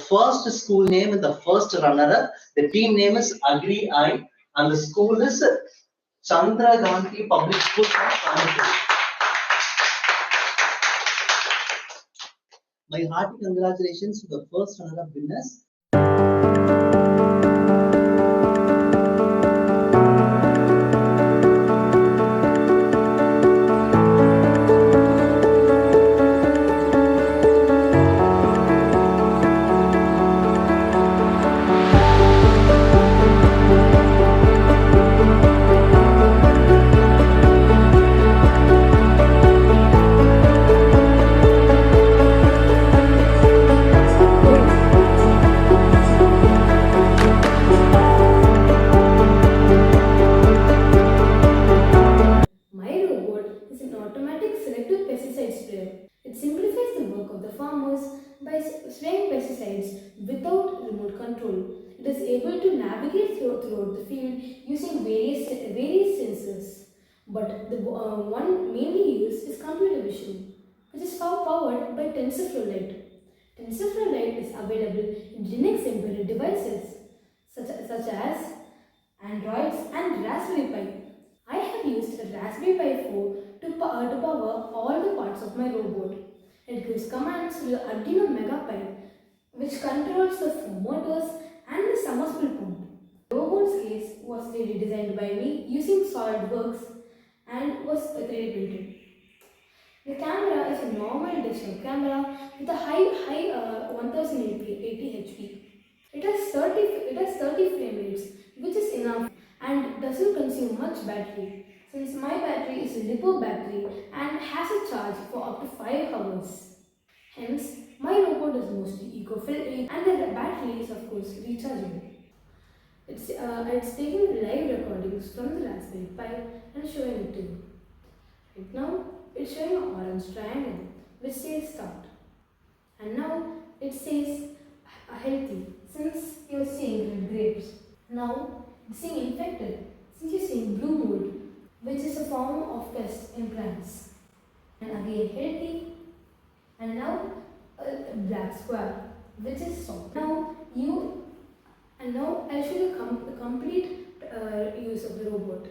first school name and the first runner-up. The team name is Agri I, and the school is Chandra Gandhi Public School from Kanpur. My hearty congratulations to the first runner-up winners. Selective pesticide sprayer. It simplifies the work of the farmers by spraying pesticides without remote control. It is able to navigate throughout the field using various sensors. But the one mainly used is computer vision, which is powered by TensorFlow Lite. TensorFlow Lite is available in Linux embedded devices such as Androids and Raspberry Pi. I have used a Raspberry Pi 4 to power all the parts of my robot. It gives commands to the Arduino MegaPi, which controls the motors and the submersible pump. The robot's case was 3D designed by me using SolidWorks and was 3D printed. The camera is a normal desktop camera with a high 1080 HP. It has 30 frame rates, which is enough and doesn't consume much battery, since my battery is a LiPo battery and has a charge for up to 5 hours. Hence, my robot is mostly eco-friendly and the battery is of course rechargeable. It's taking live recordings from the Raspberry Pi and showing it to you. Right now, it's showing an orange triangle which says start. And now it says healthy since you're seeing red grapes. Now it's saying infected since you're seeing blue mold, which is a form of pest in plants. And again healthy, and now a black square, which is soft. Now I'll show you the complete use of the robot.